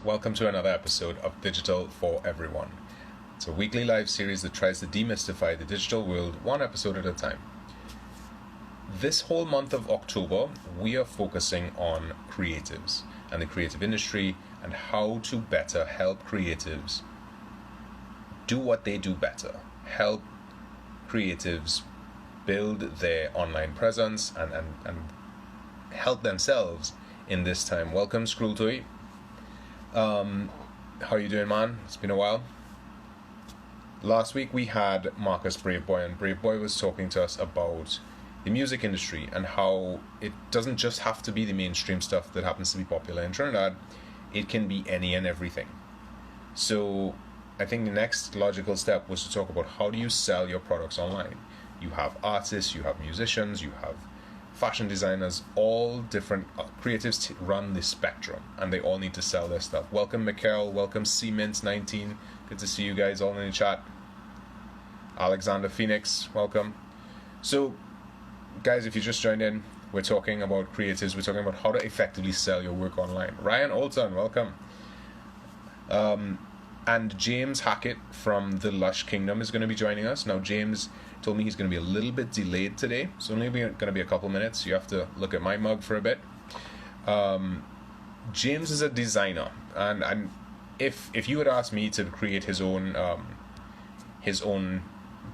Welcome to another episode of Digital for Everyone. It's a weekly live series that tries to demystify the digital world one episode at a time. This whole month of October, we are focusing on creatives and the creative industry and how to better help creatives do what they do better. Help creatives build their online presence and help themselves in this time. Welcome, Scrolltoy. How you doing, man? It's been a while. Last week we had Marcus Braveboy, and Braveboy was talking to us about the music industry and how it doesn't just have to be the mainstream stuff that happens to be popular in Trinidad. It can be any and everything. So I think the next logical step was to talk about how do you sell your products online. You have artists, you have musicians, you have fashion designers, all different creatives run the spectrum, and they all need to sell their stuff. Welcome, Mikkel. Welcome, Cmint19. Good to see you guys all in the chat. Alexander Phoenix, welcome. So, guys, if you just joined in, we're talking about creatives. We're talking about how to effectively sell your work online. Ryan Olson, welcome. And James Hackett from the Lush Kingdom is going to be joining us. Now, James told me he's going to be a little bit delayed today, so only going to be a couple minutes. You have to look at my mug for a bit. James is a designer, and if you had asked me to create his own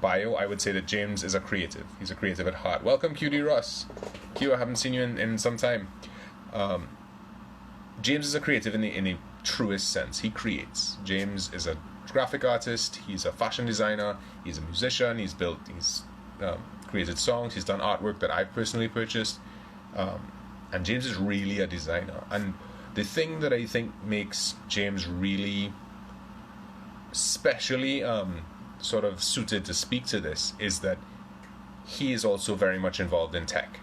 bio, I would say that James is a creative. He's a creative at heart. Welcome, QD Russ. Q, I haven't seen you in some time. James is a creative in the truest sense. He creates. James is a graphic artist, he's a fashion designer, he's a musician, he's created songs, he's done artwork that I've personally purchased, and James is really a designer. And the thing that I think makes James really specially sort of suited to speak to this is that he is also very much involved in tech.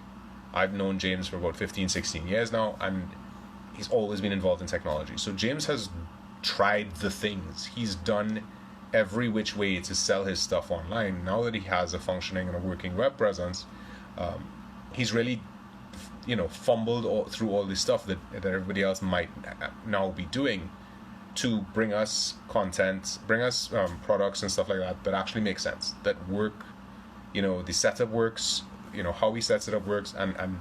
I've known James for about 15-16 years now, and he's always been involved in technology. So James has tried the things. He's done every which way to sell his stuff online. Now that he has a functioning and a working web presence, he's really, fumbled through all this stuff that everybody else might now be doing to bring us content, bring us products and stuff like that actually make sense, that work. The setup works. How he sets it up works, and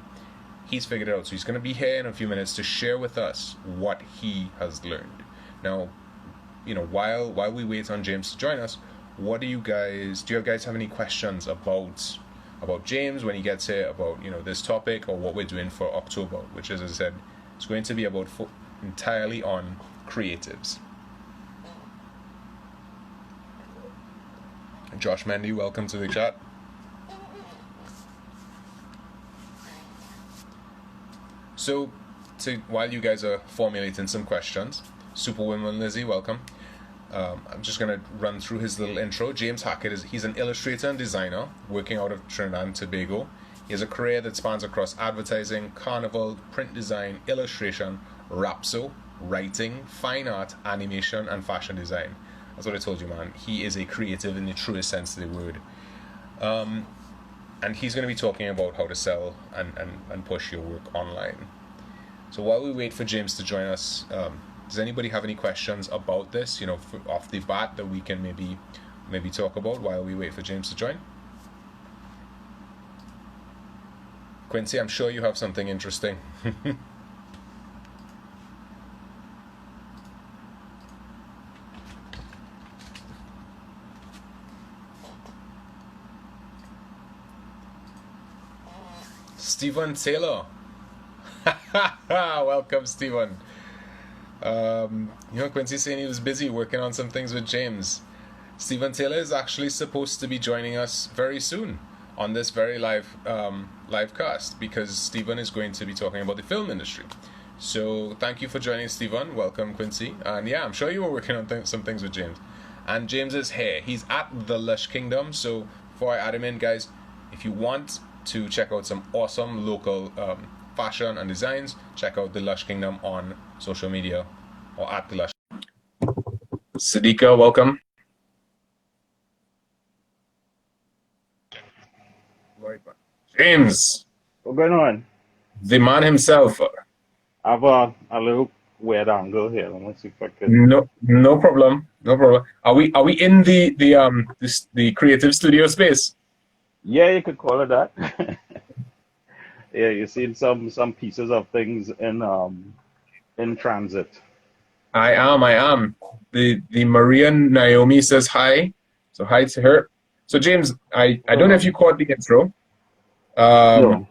he's figured it out. So he's going to be here in a few minutes to share with us what he has learned. Now, while we wait on James to join us, do you guys have any questions about James when he gets here, about this topic, or what we're doing for October, which, as I said, is going to be about entirely on creatives. Josh Mendy, welcome to the chat. So, while you guys are formulating some questions, Superwoman Lizzie, welcome. I'm just going to run through his little intro. James Hackett he's an illustrator and designer working out of Trinidad and Tobago. He has a career that spans across advertising, carnival, print design, illustration, rapso, writing, fine art, animation, and fashion design. That's what I told you, man. He is a creative in the truest sense of the word. And he's going to be talking about how to sell and push your work online. So while we wait for James to join us, does anybody have any questions about this, off the bat, that we can maybe talk about while we wait for James to join? Quincy, I'm sure you have something interesting. Stephen Taylor. Welcome, Stephen. Quincy's saying he was busy working on some things with James. Stephen Taylor is actually supposed to be joining us very soon on this very live cast, because Stephen is going to be talking about the film industry. So thank you for joining, Stephen. Welcome, Quincy. And yeah, I'm sure you were working on some things with James. And James is here. He's at the Lush Kingdom. So before I add him in, guys, if you want to check out some awesome local fashion and designs, check out the Lush Kingdom on social media, or at the Lush. Sadiqa, welcome. James, What's going on? the man himself. I've a little weird angle here. Let me see if I could. No, no problem. No problem. Are we in the creative studio space? Yeah, you could call it that. Yeah, you're seeing some pieces of things in transit. I am. The Maria Naomi says hi. So hi to her. So James, I don't know if Hello. you caught the intro. Um, No.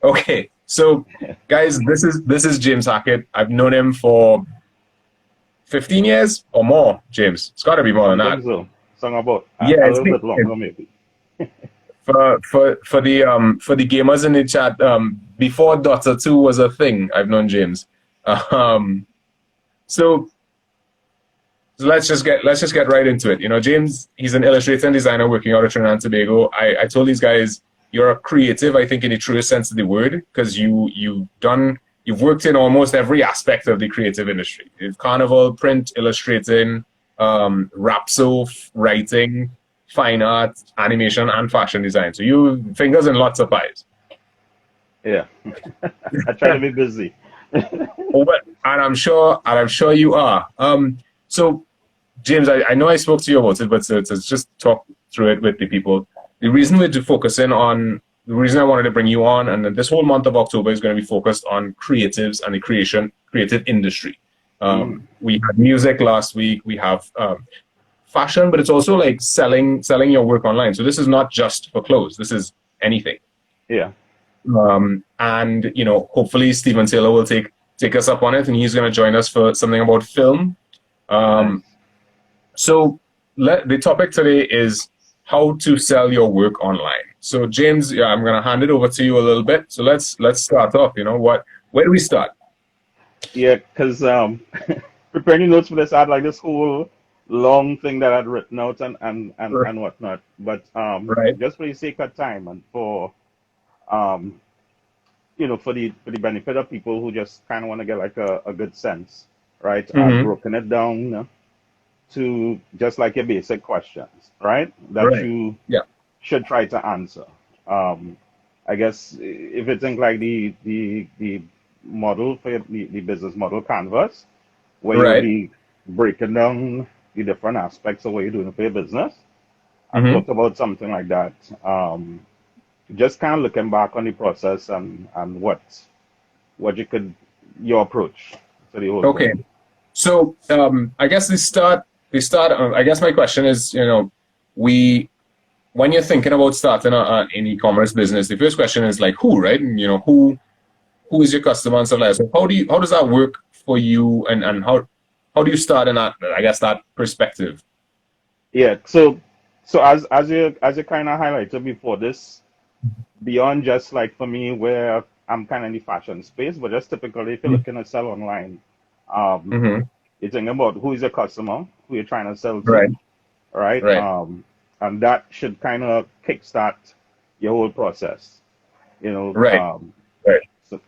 okay. So guys, this is James Hackett. I've known him for 15 years or more, James. It's got to be more than Don't that. think so. Song about Yeah, a it's little been bit longer maybe. for the gamers in the chat. Before Dota 2 was a thing, I've known James. Um, so So let's just get right into it. James, he's an illustrator and designer working out of Trinidad and Tobago. I told these guys you're a creative, I think, in the truest sense of the word, because you've worked in almost every aspect of the creative industry. You've carnival, print, illustrating, rapso, writing, fine art, animation, and fashion design. So you fingers in lots of pies. Yeah. I try to be busy. And I'm sure you are. So James, I know I spoke to you about it, but to just talk through it with the people. The reason I wanted to bring you on, and this whole month of October is going to be focused on creatives and the creative industry. Mm, We had music last week. We have fashion, but it's also like selling your work online. So this is not just for clothes. This is anything. yeah. And hopefully Stephen Taylor will take us up on it, and he's going to join us for something about film. Um, Nice. So the topic today is how to sell your work online. So James, yeah, I'm gonna hand it over to you a little bit. So let's start off. Where do we start? Yeah, because preparing notes for this, I had like this whole long thing that I'd written out and whatnot. But Right. just for the sake of time and for um, for the benefit of people who just kind of want to get like a good sense, right? I've Mm-hmm. broken it down to just like your basic questions, right? That Right. you Yeah. should try to answer. Um, I guess if you think like the model for the business model canvas, where you'll Right. be breaking down the different aspects of what you're doing for your business, I've Mm-hmm. thought about something like that. Just kind of looking back on the process and what your approach to the whole Okay. thing. So I guess the start. I guess my question is, we when you're thinking about starting an e-commerce business, the first question is like who, right? And, who is your customer and stuff like that. So how does that work for you, and how do you start in that, I guess, that perspective? Yeah. So as you kind of highlighted before, this beyond just like for me where I'm kind of in the fashion space, but just typically if you're looking to sell online, um, Mm-hmm. you're thinking about who is your customer, who you're trying to sell to, Right, right? right, And that should kind of kickstart your whole process. You know, right, right.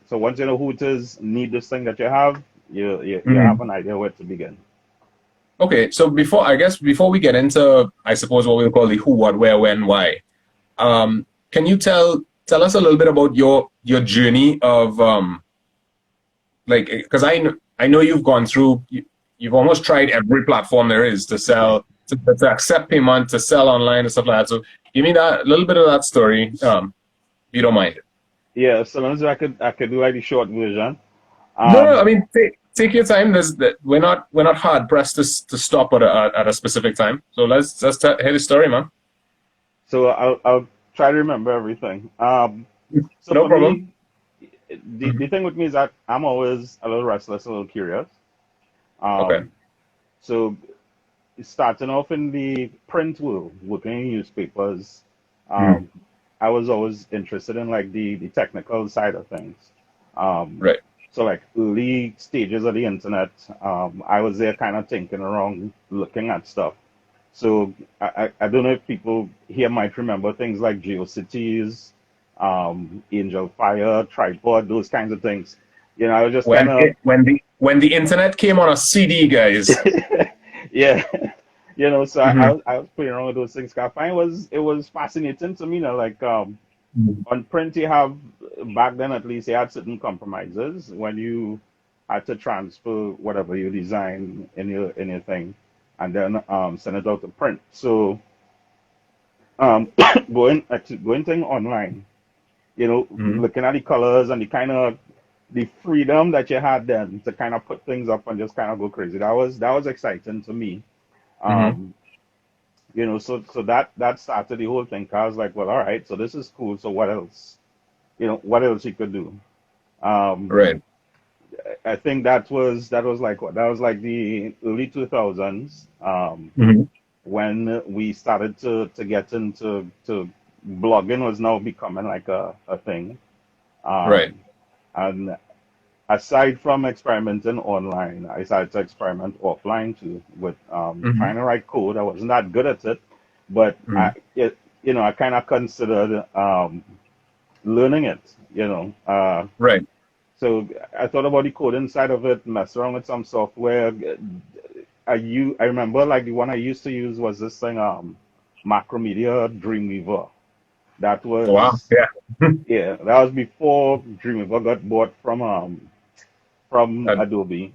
so once you know who it is, need this thing that you have, you have Mm-hmm. an idea where to begin. Okay, so before we get into, I suppose, what we'll call the who, what, where, when, why, can you tell us a little bit about your journey of like, because I know you've gone through, you've almost tried every platform there is to sell, to accept payment, to sell online and stuff like that. So give me that a little bit of that story, if you don't mind. Yeah, so long as I could do like the short version. No, no, I Um, mean take your time. We're not hard pressed to stop at a specific time. So let's hear the story, man. so I'll try to remember everything. So No for problem. me, the Hmm. thing with me is that I'm always a little restless, a little curious. Okay. Um, so starting off in the print world, working in newspapers, Mm. um, I was always interested in like the technical side of things. Um, Right. so like early stages of the internet, I was there kind of thinking around, looking at stuff. So I don't know if people here might remember things like GeoCities, Angel Fire, Tripod, those kinds of things. I was just kind When of when the internet came on a CD, guys. yeah, so I Hmm. was I was playing around with those things. 'Cause I find it was fascinating to me. Like on print, you have back then at least you had certain compromises when you had to transfer whatever you design in your thing, and then send it out to print. So um, going thing online, Mm-hmm. looking at the colors and the kind of the freedom that you had then to kind of put things up and just kind of go crazy. That was exciting to me. Mm-hmm. Um, so that started the whole thing. 'Cause I was like, well, all right, so this is cool. So what else? What else you could do? Um, Right. I think that was like what? That was like the early 2000s, Mm-hmm. when we started to get into to blogging was now becoming like a thing. Right. Um, and aside from experimenting online, I started to experiment offline too with Mm-hmm. trying to write code. I wasn't that good at it, but Mm-hmm. I kind of considered learning it. Right. So I thought about the coding side of it, mess around with some software. I remember like the one I used to use was this thing, Macromedia Dreamweaver. That Wow. was Yeah. Yeah, that was before Dreamweaver got bought from Uh, Adobe.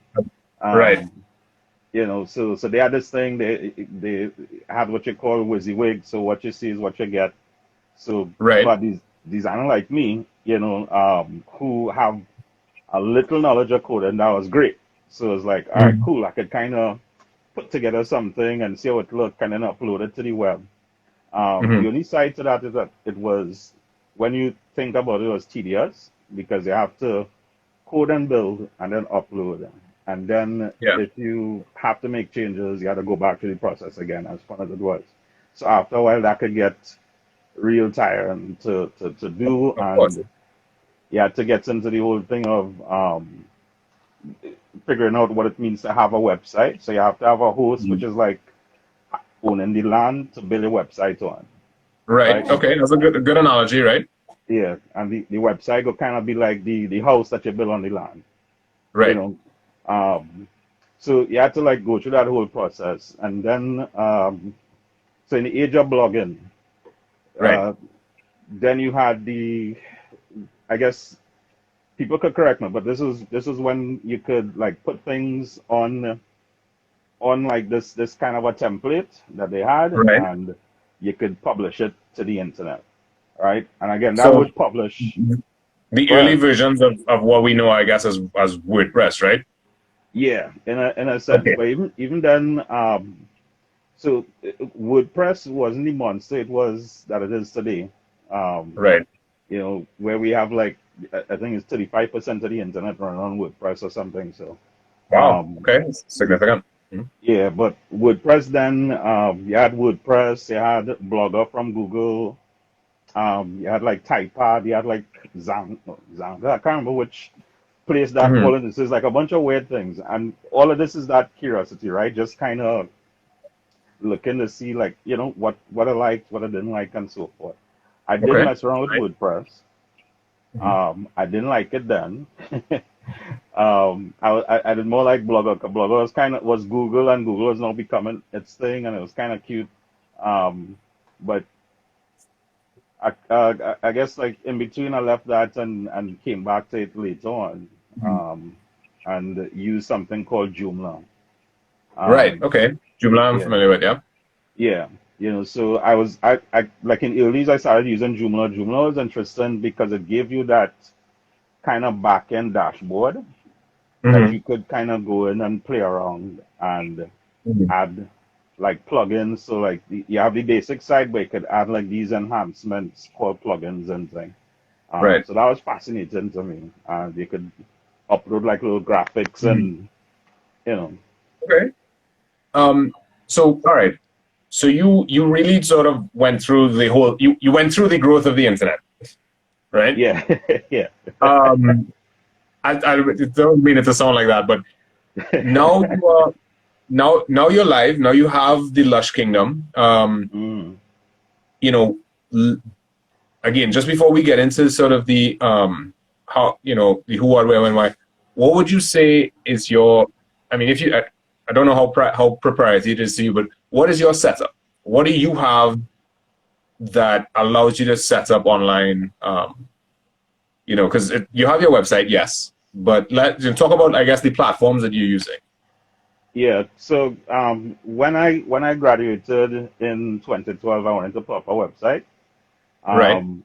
right. Um, so they had this thing. They had what you call WYSIWYG. So what you see is what you get. So Right. for these designer like me, who have a little knowledge of coding, that was great. So it's like, all right, Mm-hmm. cool. I could kind of put together something and see how it looked, and then upload it to the web. The Mm-hmm. only side to that is that it was, when you think about it, it was tedious because you have to code and build and then upload. And then Yeah. if you have to make changes, you have to go back to the process again, as fun as it was. So after a while, that could get real tiring to do. Of course. And you had to get into the whole thing of figuring out what it means to have a website. So you have to have a host, which Mhm. is like owning the land to build a website on, Right. right? Okay. That's a good analogy, right? Yeah, and the website will kind of be like the house that you build on the land, you Right. know. Um, so you had to like go through that whole process, and then so in the age of blogging, Right. uh, then you had I guess people could correct me, but this is when you could like put things on like this kind of a template that they had, Right. and you could publish it to the internet, right? And again, that So would publish. the Go early ahead. versions of what we know, I guess, as WordPress, right? Yeah, in a sense, Okay. but even then, so WordPress wasn't the monster it was that it is today. Um, Right. where we have like I think it's 35% of the internet running on WordPress or something. So Wow. um, Okay. That's significant. Mhm. yeah, but WordPress then, you had WordPress, you had Blogger from Google, you had like Typepad, you had like Zanga. I can't remember which place that Mhm. fall in. This is like a bunch of weird things, and all of this is that curiosity, right? Just kind of looking to see like what I liked, what I didn't like, and so forth. I did Okay. mess around with Right. WordPress. Mhm. I didn't like it then. I did more like Blogger. 'Cause Blogger was Google, and Google is now becoming its thing, and it was kind of cute. But I guess like in between, I left that and came back to it later on, Mhm. um, and used something called Joomla. Uh, Right. Okay. Joomla, I'm yeah, familiar with. Yeah. yeah. So I like in earlys I started using Joomla. Joomla was interesting because it gave you that kind of back end dashboard that Hmm. you could kind of go in and play around and Hmm. add like plugins. So like you have the basic side, but you could add like these enhancements called plugins and things. Right. So that was fascinating to me. And you could upload like little graphics Mhm. and you know, Okay. Um. So, all right. So you really sort of went through the whole. You went through the growth of the internet, right? yeah, yeah, Um. I don't mean it to sound like that, but now you are now you're live. Now you have the Lush Kingdom. mm, You know, l- again, just before we get into sort of the how the who, what, where, when, why, what would you say is your? I mean, if you, I don't know how proprietary it is to you, but what is your setup? What do you have that allows you to set up online? Because you have your website, yes. But let's talk about, I guess, the platforms that you're using. Yeah. So when I graduated in 2012, I wanted to put up a website. Right. Um,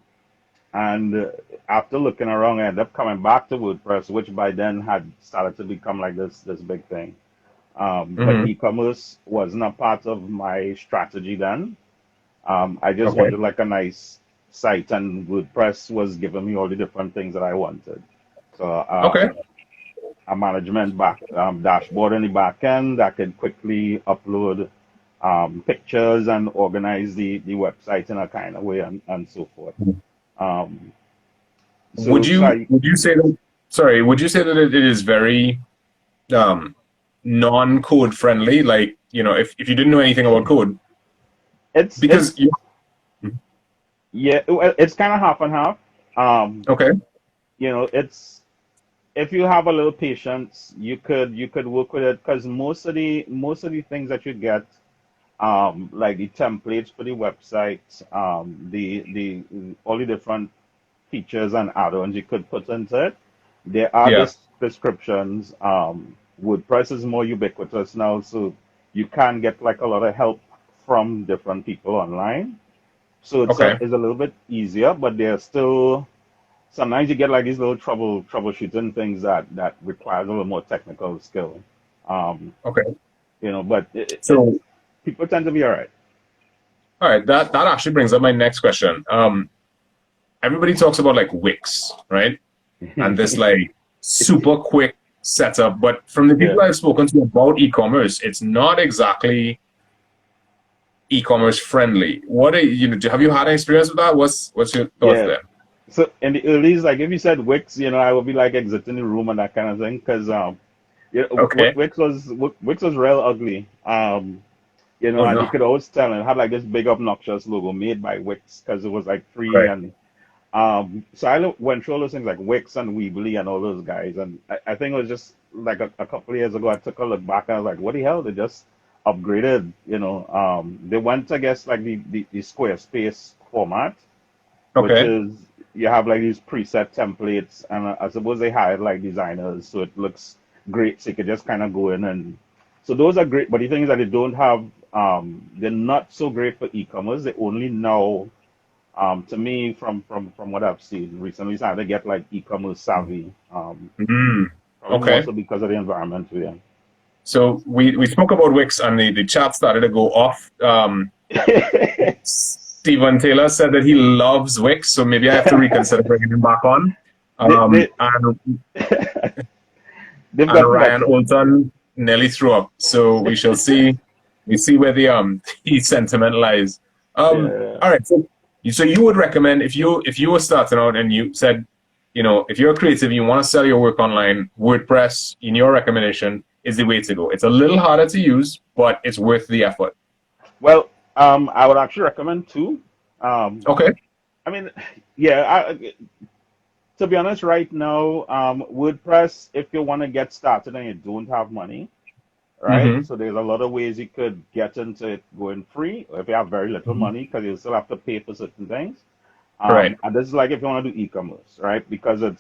and after looking around, I ended up coming back to WordPress, which by then had started to become like this big thing. But Mm-hmm. e-commerce wasn't a part of my strategy then. I just Okay. wanted like a nice site, and WordPress was giving me all the different things that I wanted. So Okay. a management dashboard in the back end that could quickly upload pictures and organize the website in a kind of way, and so forth. Um, Would you say that, sorry, would you say that it is very um, non-code friendly? Like, if you didn't know anything about code, because it's yeah, well, it's kind of half and half. Um, okay, it's if you have a little patience, you could work with it, because most of the things that you get, like the templates for the website, the all the different features and add-ons you could put into it. There are yeah, descriptions. WordPress is more ubiquitous now, so you can get like a lot of help from different people online. So okay, it's a little bit easier, but there's still sometimes you get like these little troubleshooting things that requires a little more technical skill. Um, okay. but So, people tend to be all right. all right, that actually brings up my next question. Everybody talks about like Wix, right? And this like super quick setup, but from the Yeah. people I've spoken to about e-commerce, it's not exactly e-commerce friendly. What are have you had an experience with that? What's your thoughts Yeah. there? So in the earlies, like if you said Wix, I would be like exiting the room and that kind of thing, because yeah, Okay. Wix was real ugly. Oh And you no. could always tell, and it had like this big obnoxious logo made by Wix because it was like free. Right. And so went through all those things like Wix and Weebly and all those guys, and I think it was just like a couple of years ago. I took a look back and I was like, what the hell? They just upgraded. They went, I guess, like the Squarespace format, which Okay. is you have like these preset templates, and I suppose they hired like designers, so it looks great. So you could just kind of go in, and so those are great. But the thing is that they don't have, they're not so great for e-commerce. They only know, to me, from what I've seen recently, started to get like e-commerce savvy. Mm. Probably more Okay. so because of the environment we're So we spoke about Wix and the chat started to go off. in. Stephen Taylor said that he loves Wix, so maybe I have to reconsider bringing him back on. they, they, And they've and gotten Ryan better. Olton nearly threw up. So we shall see. We see where the the sentiment lies. Yeah. All right. So you would recommend if you were starting out and you said, if you're a creative, you want to sell your work online, WordPress, in your recommendation, is the way to go. It's a little harder to use, but it's worth the effort. Well, I would actually recommend two. Um, Okay. I mean, yeah, to be honest, right now, WordPress, if you want to get started and you don't have money, right? Mm-hmm. So there's a lot of ways you could get into it going free, or if you have very little Mm-hmm. money, because you still have to pay for certain things. Right. And this is like if you want to do e-commerce, right? Because of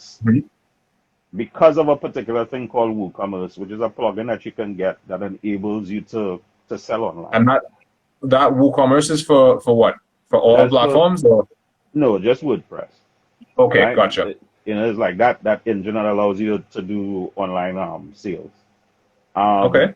a particular thing called WooCommerce, which is a plugin that you can get that enables you to sell And online. that WooCommerce is for what? For all That's for platforms or No, just WordPress, okay, right? gotcha. It's like that engine that allows you to do online sales. Um, Okay.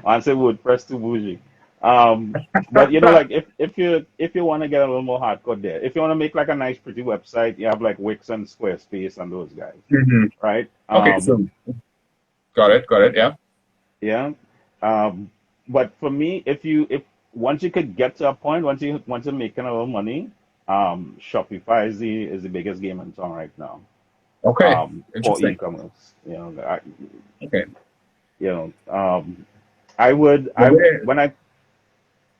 I say WordPress too bougie. Um, but like if you want to get a little more hardcore there, if you want to make like a nice pretty website, you have like Wix and Squarespace and those guys, Hmm. right? Okay, so got it, yeah. Yeah. Um, but for me, if once you could get to a point, once you're making a little money, Shopify is the biggest game in town right now. Okay, For interesting. e-commerce. Okay. You know, I would Well, I when I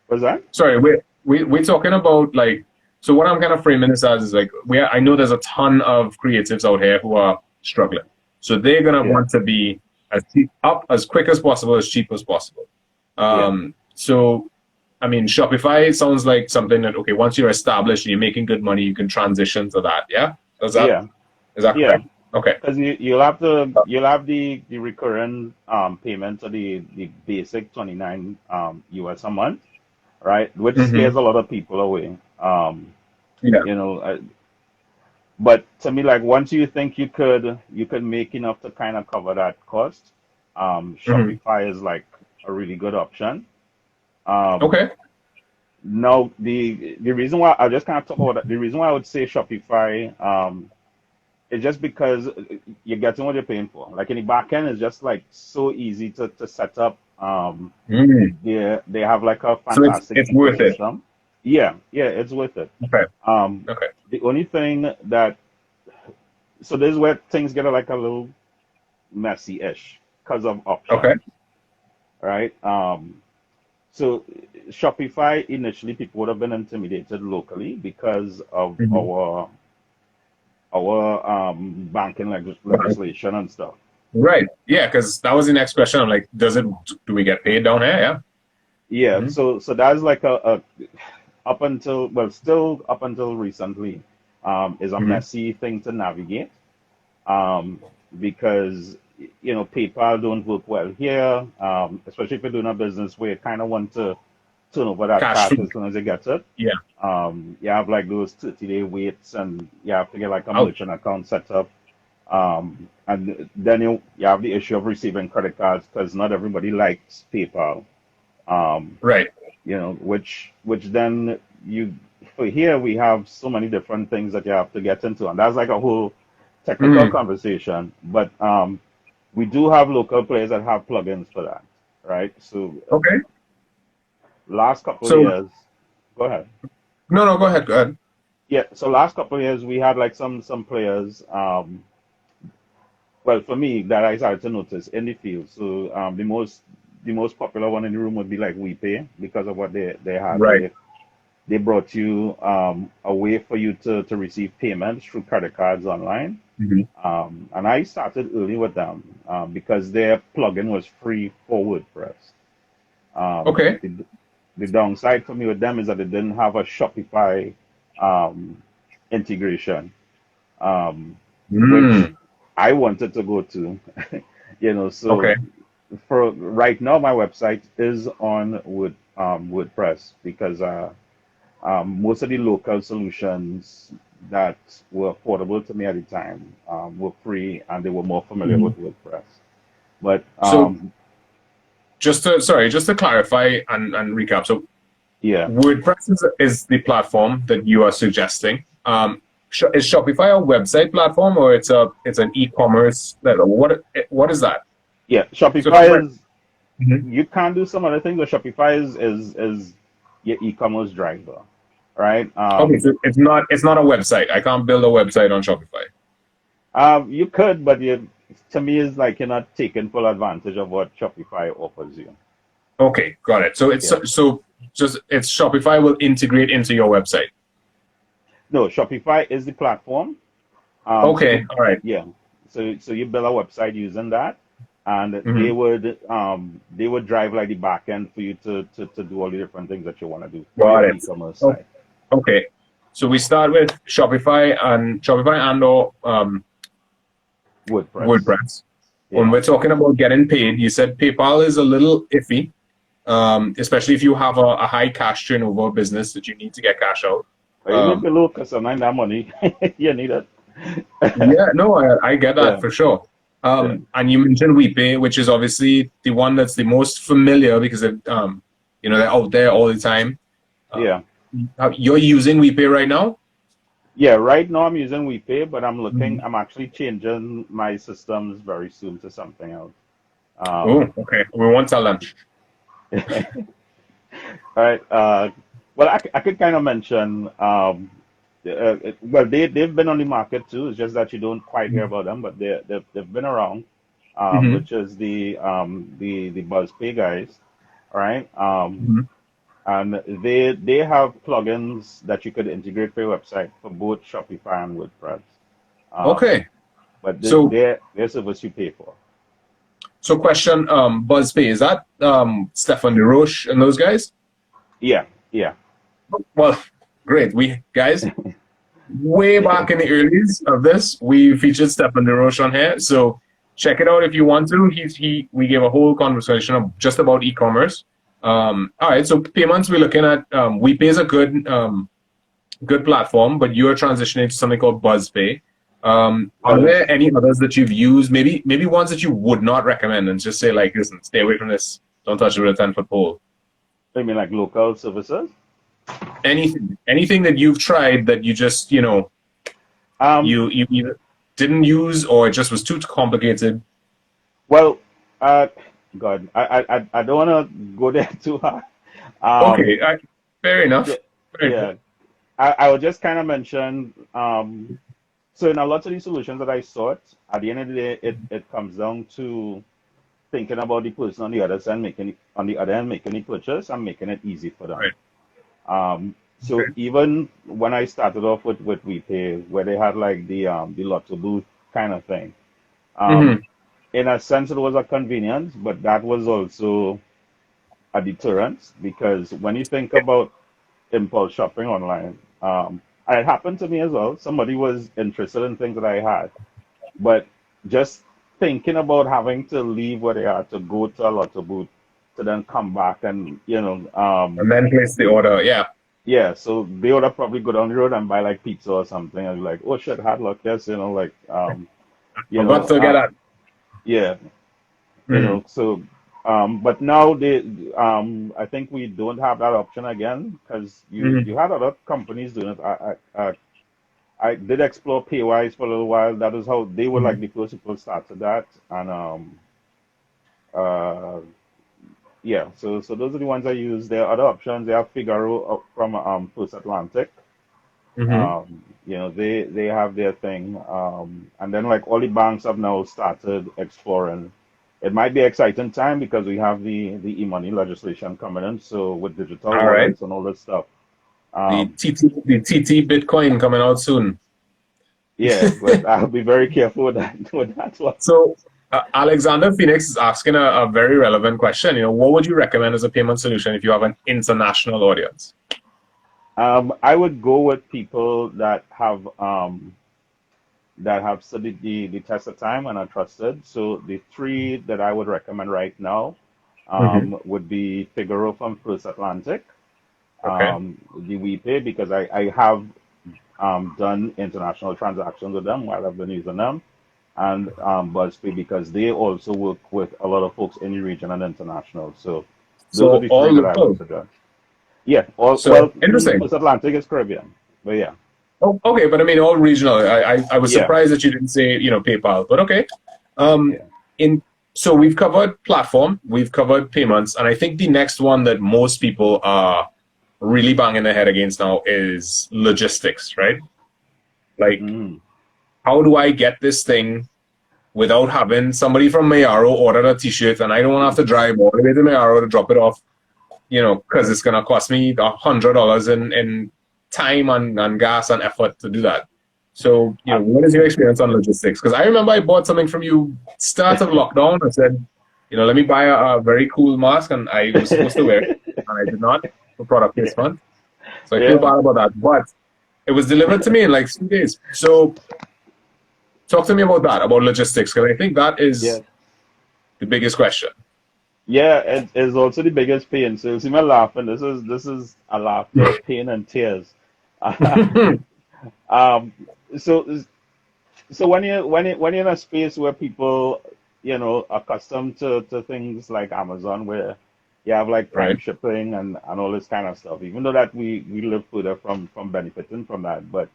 was that? sorry, we're talking about like, so what I'm kind of framing this as is like I know there's a ton of creatives out here who are struggling, so they're gonna Yeah, want to be as cheap, up as quick as possible, as cheap as possible. yeah, So I mean, Shopify sounds like something that okay, once you're established and you're making good money, you can transition to that. Yeah, is that yeah, is that yeah. correct? Okay. Because you'll have the recurring payment of the basic 29 US a month, right? Which Mm-hmm. scares a lot of people away. Yeah. You know, but to me, like once you think you could make enough to kind of cover that cost, Mm-hmm. Shopify is like a really good option. Um, Okay. Now the reason why I'll just kind of talk about that. The reason why I would say Shopify is just because you're getting what you're paying for. Like in the back end, it's just like so easy to set up. Mm. They have like a So fantastic it's worth it. ecosystem. Yeah, yeah, it's worth it. Okay. Um, Okay. the only thing that so this is where things get like a little messy-ish because of Okay. options, right? So Shopify initially people would have been intimidated locally because of Mm-hmm. our banking legislation and stuff. Right. Yeah, because that was the next question. I'm like, do we get paid down here? Yeah. Yeah, Mm-hmm. so that's like a up until well still up until recently is a Mm-hmm. messy thing to navigate um, because you know PayPal don't work well here, especially if you're doing a business where you kind of want to turn over that Cash cash flow. as soon as you get it. Yeah. You have like those 30-day waits, and you have to get like a Ouch. merchant account set up. And then you have the issue of receiving credit cards because not everybody likes PayPal. Um, Right. you know, which then you for here we have so many different things that you have to get into, and that's like a whole technical Mm. conversation. But we do have local players that have plugins for that, right? So Okay. last couple of So years, go ahead. no, no, go ahead. Go ahead. Yeah, so last couple of years we had like some players. Well, for me, that I started to notice in the field. So the most popular one in the room would be like WePay because of what they had. Right. They brought you a way for you to receive payments through credit cards online. Mm-hmm. And I started early with them because their plugin was free for WordPress. Um, Okay. the, the downside for me with them is that they didn't have a Shopify um, integration, um, which Mm. I wanted to go to. You know, Okay. so for right now, my website is on WordPress because most of the local solutions that were affordable to me at the time were free and they were more familiar Mhm. with WordPress. But So just to clarify and recap. So yeah, WordPress is the platform that you are suggesting. Is Shopify a website platform or it's an e-commerce? What is that? yeah, So from where? Shopify is Mhm. you can do some other things, but Shopify is your e-commerce driver, right? Okay, so it's not a website. I can't build a website on Shopify. You could, but to me, it's like you're not taking full advantage of what Shopify offers you. Okay, got it. So Yeah. it's Shopify will integrate into your website. No, Shopify is the platform. So Okay, all right. yeah, so you build a website using that, and Mm-hmm. they would drive like the back end for you to do all the different things that you want to do for Got your it. e-commerce Oh, site. okay. So we start with Shopify and or WordPress. WordPress. When Yeah. we're talking about getting paid, you said PayPal is a little iffy, especially if you have a high cash turnover business that you need to get cash out. But you need Um, to look because sometimes that money you need it. yeah, no, I get that Yeah, for sure. yeah, And you mentioned WePay, which is obviously the one that's the most familiar because they're out there all the time. Um, yeah. you're using WePay right now? Yeah, right now I'm using WePay, but Mhm. I'm actually changing my systems very soon to something else. Oh, Um, okay. We won't tell them. all right. Well, I could kind of mention, well, they've been on the market too. It's just that you don't quite hear about them, but they've been around, Hmm. which is the BuzzPay guys, all right? Hmm. And they have plugins that you could integrate for your website for both Shopify and WordPress. Um, Okay. but So, their service you pay for. question, BuzzPay, is that Stefan DeRoche and those guys? Yeah, yeah. Well, great. We guys. way Yeah. back in the earlies of this, we featured Stefan DeRoche on here. So check it out if you want to. We gave a whole conversation of just about e-commerce. All right, so payments we're looking at. WePay is a good platform, but you are transitioning to something called BuzzPay. Are Because there any others that you've used? Maybe ones that you would not recommend, and just say like, listen, stay away from this. Don't touch it with a 10-foot pole. I mean, like local services. Anything that you've tried that you just Um, you either didn't use or it just was too complicated. well, uh, God, I don't want to go there too hard. Um, Okay, fair yeah, enough. Fair enough. yeah. I would just kind of mention, so in a lot of these solutions that I sought, at the end of the day, it comes down to thinking about the person on the other side, on the other end, making the purchase and making it easy for them. Right. So Okay. even when I started off with WePay, where they had like the Lotto booth kind of thing, um, Mm-hmm. in a sense it was a convenience, but that was also a deterrent because when you think about impulse shopping online, it happened to me as well. Somebody was interested in things that I had, but just thinking about having to leave where they are to go to a Lotto booth to then come back and And then place the order. Yeah. yeah, so they would have probably go down the road and buy like pizza or something and be like, oh shit, hard luck, yes, like you Forgot know, to get that. yeah, Mm-hmm. so but now I think we don't have that option again because you Mm-hmm. had other companies doing it. I did explore Paywise for a little while. That is how they were like Mm-hmm. the first people started that, and uh yeah, so those are the ones I use. There are other options. They have Figaro from First Atlantic. Mm-hmm. They have their thing, and then like all the banks have now started exploring. It might be exciting time because we have the e-money legislation coming in. So with digital All right. wallets and all this stuff, The um, TT Bitcoin coming out soon. yeah, but I'll be very careful with that with that one. So Alexander Phoenix is asking a very relevant question. What would you recommend as a payment solution if you have an international audience? I would go with people that have studied the test of time and are trusted. So the three that I would recommend right now Mm-hmm. would be Figaro from First Atlantic, Okay. the WePay because I have done international transactions with them while I've been using them, and BuzzPay because they also work with a lot of folks in the region and international. So those are So the three all that I would local. suggest. Yeah, all well, So interesting. First Atlantic is Caribbean, but yeah, Oh, okay, but I mean all regional. I was yeah, surprised that you didn't say PayPal, but okay. Um, yeah. in so we've covered platform, we've covered payments, and I think the next one that most people are really banging their head against now is logistics, right? Like, Mm, how do I get this thing without having somebody from Mayaro order a T-shirt, and I don't want to have to drive all the way to Mayaro to drop it off, because it's gonna cost me $100 in time and gas and effort to do that. So, uh, what is your experience on logistics? Because I remember I bought something from you start of lockdown. I said, let me buy a very cool mask, and I was supposed to wear it, and I did not for product yeah, placement. So I feel yeah, bad about that. But it was delivered to me in like 2 days. So talk to me about that, about logistics, because I think that yeah. is the biggest question. Yeah, it is also the biggest pain. So you see me laughing. This is a laughter of pain and tears. um, so so when you're in a space where people, accustomed to things like Amazon, where you have like Prime Right. shipping and all this kind of stuff, even though that we live further from benefiting from that, but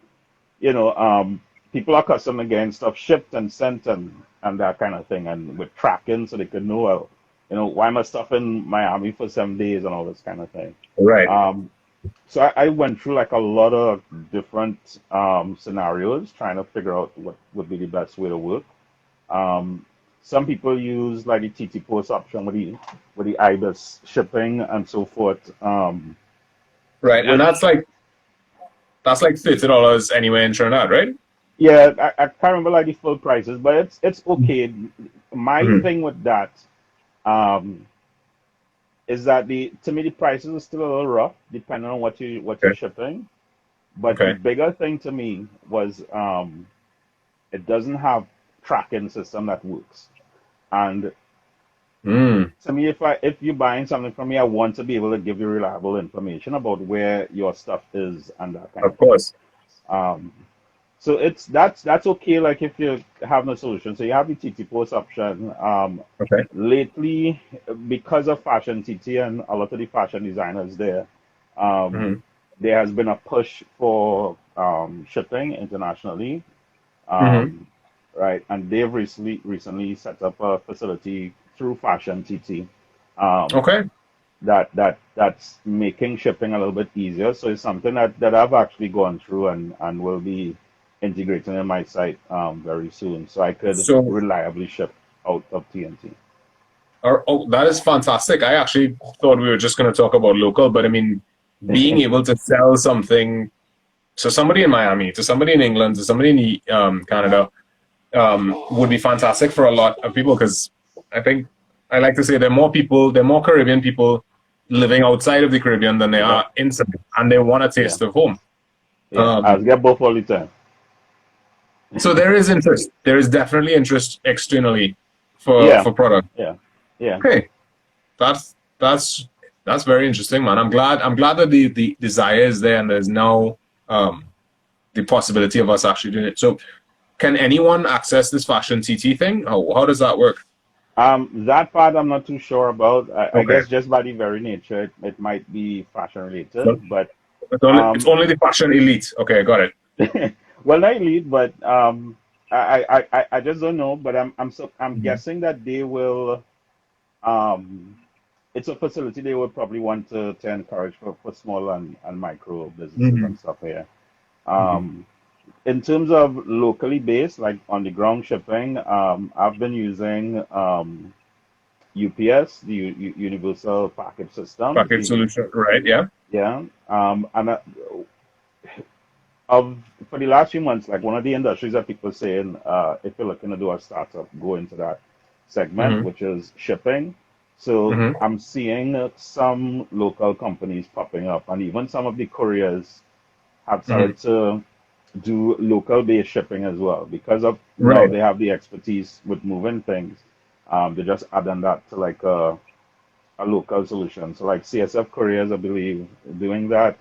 you know, um, people are accustomed to getting stuff shipped and sent and that kind of thing, and with tracking, so they could know, well, why am I stuff in Miami for 7 days and all this kind of thing. Right. Um, so I went through like a lot of different scenarios trying to figure out what would be the best way to work. Um, some people use like the TT Post option with the IBIS shipping and so forth, Right. And which that's like $30 anywhere in Trinidad, right? yeah, I can't remember like the full prices, but it's okay. My Mm-hmm. thing with that um, is that the to me the prices are still a little rough depending on what you're Okay. shipping. But the Okay. bigger thing to me was it doesn't have tracking system that works. And Mm, to me, if you're buying something from me, I want to be able to give you reliable information about where your stuff is and that kind of of thing. course. Um, so that's okay. Like if you have no solution, so you have the TT post option. Okay. Lately, because of fashion TT and a lot of the fashion designers there, Hmm. there has been a push for shipping internationally. Hmm. Um, right, and they've recently set up a facility through Fashion TT um, Okay. that's making shipping a little bit easier. So it's something that I've actually gone through and will be integrating in my site very soon, so I could So, reliably ship out of TNT. oh, that is fantastic. I actually thought we were just going to talk about local, but I mean, being able to sell something to somebody in Miami, to somebody in England, to somebody in Canada, would be fantastic for a lot of people because I think I like to say there are more Caribbean people living outside of the Caribbean than there Yeah, are inside, and they want a yeah, taste of home. yeah. I Um, get both all the time. so there is interest. There is definitely interest externally Yeah, for product. yeah, yeah. Okay, that's that's very interesting, man. I'm glad that the desire is there, and there's now um, the possibility of us actually doing it. So, can anyone access this fashion TT thing? How does that work? That part I'm not too sure about. I Okay, guess just by the very nature, it might be fashion so related, but it's um, only the fashion elite. Okay, got it. well, not elite, but I just don't know. But I'm Mhm. guessing that they will. Um, it's a facility they would probably want to encourage for small and micro businesses Hmm. and stuff here. Hmm. Um, in terms of locally based, like on the ground shipping, I've been using UPS, the Universal Package System. Package solution, right? Yeah. Yeah. And of for the last few months, like one of the industries that people saying, if you're looking to do a startup, go into that segment, Hmm. which is shipping. So Hmm. I'm seeing some local companies popping up, and even some of the couriers have Hmm. started to do local based shipping as well because of now Right. they have the expertise with moving things. They just adding that to like a local solution. So like CSF couriers, I believe, doing that.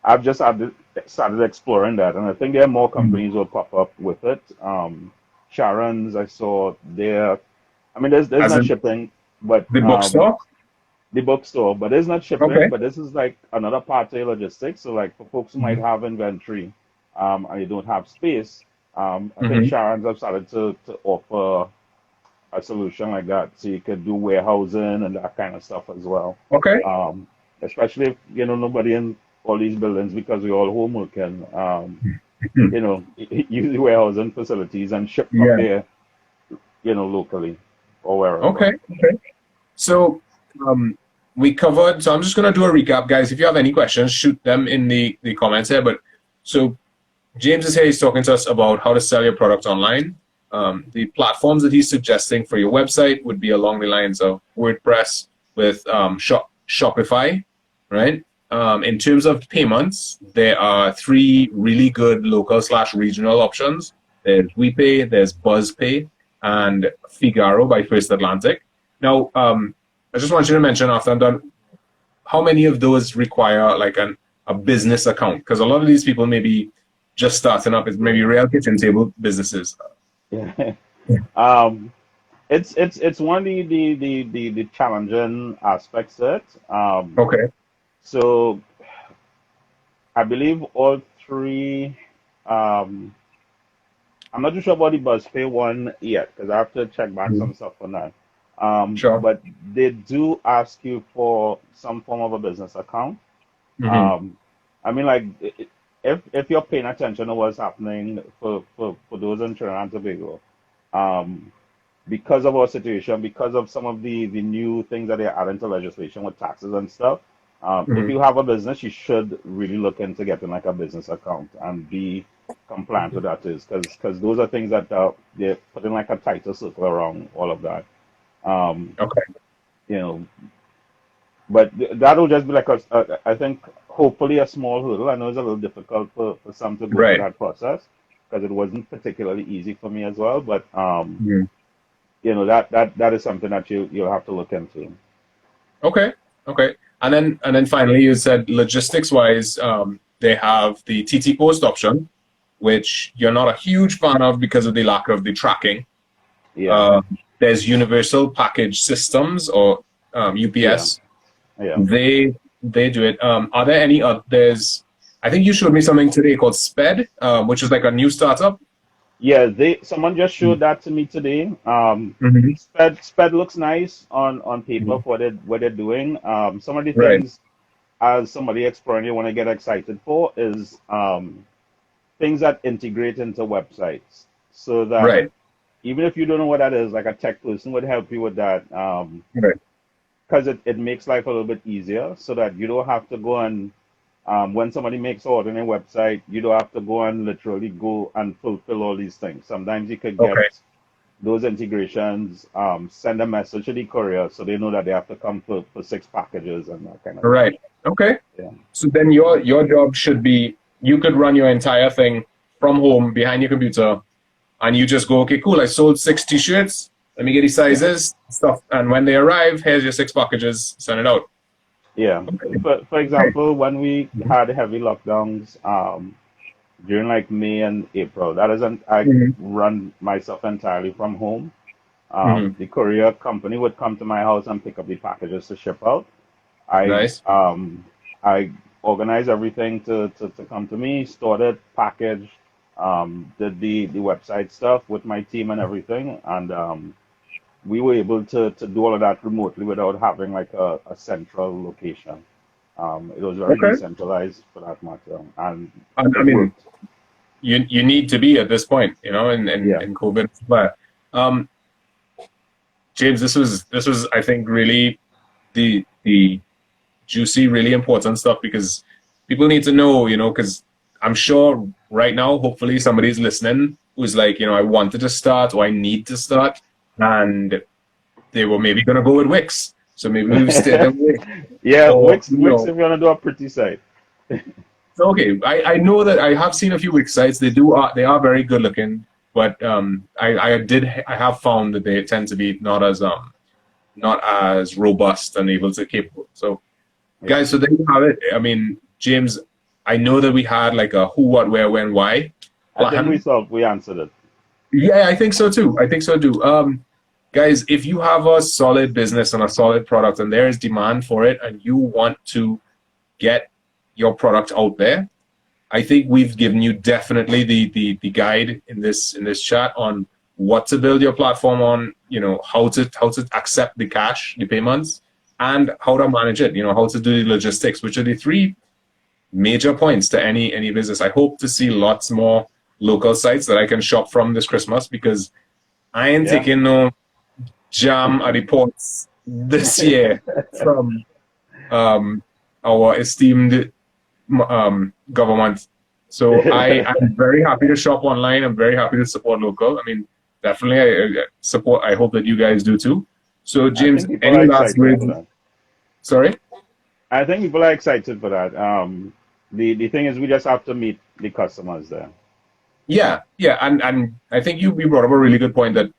I've just started exploring that, and I think there are more Mhm. companies will pop up with it. Sharon's, I saw there. I mean, there's As not in shipping, but the bookstore. the bookstore, but there's not shipping. Okay. But this is like another part of your logistics. So like for folks who might Hmm. have inventory, and you don't have space, I think Hmm. Sharon's have started to offer a solution like that, so you could do warehousing and that kind of stuff as well. Okay. Um, Especially if nobody in all these buildings because we're all home working. Hmm. Use the warehousing facilities and ship from Yeah. there, locally or wherever. Okay. Okay. So um, we covered. So I'm just going to do a recap, guys. If you have any questions, shoot them in the comments here. But so James is here. He's talking to us about how to sell your product online. The platforms that he's suggesting for your website would be along the lines of WordPress with Shopify, right? In terms of payments, there are three really good local slash regional options. There's WePay, there's BuzzPay, and Figaro by First Atlantic. Now, I just want you to mention after I'm done, how many of those require like a business account? Because a lot of these people may be just starting up. It's maybe Yeah. real kitchen table businesses. Yeah. um, it's one of the challenging aspects to it. Okay. So I believe all three. Um, I'm not too sure about the BuzzPay one yet because I have to check back Mhm. some stuff on that. Sure. But they do ask you for some form of a business account. Hmm. Um, I mean, like if you're paying attention to what's happening for those in Trinidad and Tobago, um, because of our situation, because of some of the new things that they're adding to legislation with taxes and stuff, if Hmm. you have a business, you should really look into getting like a business account and be compliant with that is because those are things that they're putting like a tighter circle around all of that. Um, Okay. you know, but that'll just be like I think hopefully a small hurdle. I know it's a little difficult for some to go through Right. that process because it wasn't particularly easy for me as well. But Mhm. that is something that you'll have to look into. Okay. Okay. And then finally, you said logistics wise, they have the TT Post option, which you're not a huge fan of because of the lack of the tracking. Yeah, Uh, there's Universal Package Systems or yeah, UPS. yeah. They do it. Are there any? There's. I think you showed me something today called Sped, which is like a new startup. Yeah, someone just showed that to me today. Mm-hmm. Sped looks nice on paper Hmm. for what they're doing. Some of the Right. things as somebody exploring you want to get excited for is things that integrate into websites, so that Right. even if you don't know what that is, like a tech person would help you with that. Right. Because it makes life a little bit easier, so that you don't have to go and when somebody makes an order on a website, you don't have to go and literally go and fulfill all these things. Sometimes you could get Okay. those integrations, send a message to the courier so they know that they have to come for 6 packages and that kind of thing. Right. Okay. Yeah. So then your job should be you could run your entire thing from home behind your computer, and you just go, okay, cool. I sold 6 t-shirts. Let me get these Yeah. sizes, stuff, and when they arrive, here's your 6 packages. Send it out. Yeah. Okay. For Right. example, when we had heavy lockdowns, during like May and April, that isn't I Mm-hmm. run myself entirely from home. Mm-hmm. The courier company would come to my house and pick up the packages to ship out. I Nice. I organized everything to come to me, stored it, packaged, did the website stuff with my team and everything, and we were able to do all of that remotely without having like a central location. It was very Okay. decentralized for that matter, and And I it mean, worked. you need to be at this point, Yeah, in COVID. But um, James, this was I think really the juicy, really important stuff because people need to know, because I'm sure right now, hopefully somebody's listening who's like, I wanted to start or I need to start, and they were maybe gonna go with Wix. So maybe we've steered them away. yeah. Or, Wix. If you wanna do a pretty site, so okay, I know that I have seen a few Wix sites. They are very good looking, but I have found that they tend to be not as robust and able to capable. So yeah. guys, so there you have it. I mean, James, I know that we had like a who, what, where, when, why I think plan. we answered it. Yeah, I think so too. I think so too. Guys, if you have a solid business and a solid product and there is demand for it and you want to get your product out there, I think we've given you definitely the guide in this chat on what to build your platform on, how to accept the cash, the payments, and how to manage it, how to do the logistics, which are the three major points to any business. I hope to see lots more local sites that I can shop from this Christmas because I ain't Yeah. taking no jam at the ports this year from um, our esteemed government. So I'm very happy to shop online. I'm very happy to support local. I mean, definitely I support. I hope that you guys do too. So I James, think people any are last excited words? for that. Sorry. I think people are excited for that. The thing is, we just have to meet the customers there. Yeah, yeah, and I think you brought up a really good point that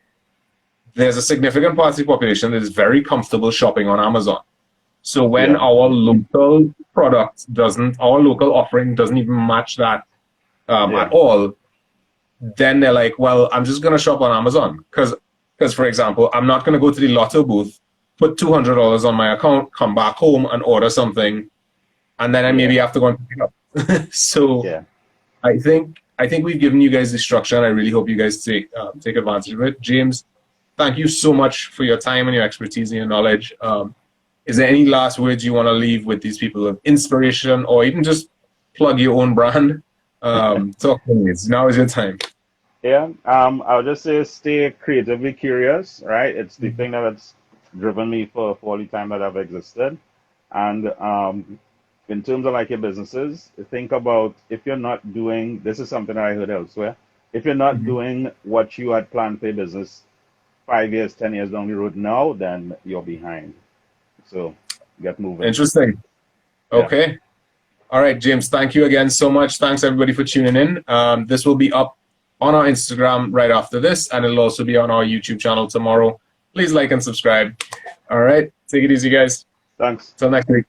there's a significant part of the population that is very comfortable shopping on Amazon. So when Yeah, our local product our local offering doesn't even match that at yeah, all, then they're like, well, I'm just gonna shop on Amazon because for example, I'm not gonna go to the Lotto booth, put $200 on my account, come back home and order something, and then I yeah, maybe have to go and pick it up. So yeah. I think we've given you guys the structure, and I really hope you guys take advantage of it. James, thank you so much for your time and your expertise and your knowledge. Is there any last words you want to leave with these people of inspiration, or even just plug your own brand? Talk to me. Now is your time. Yeah, I'll just say stay creatively curious, right? It's the thing that's driven me for all the time that I've existed. And in terms of like your businesses, think about if you're not doing, this is something I heard elsewhere. If you're not Mhm. doing what you had planned for your business 5 years, 10 years down the road now, then you're behind. So get moving. Interesting. Yeah. Okay. All right, James, thank you again so much. Thanks everybody for tuning in. This will be up on our Instagram right after this, and it'll also be on our YouTube channel tomorrow. Please like and subscribe. All right, take it easy, guys. Thanks. Till next week.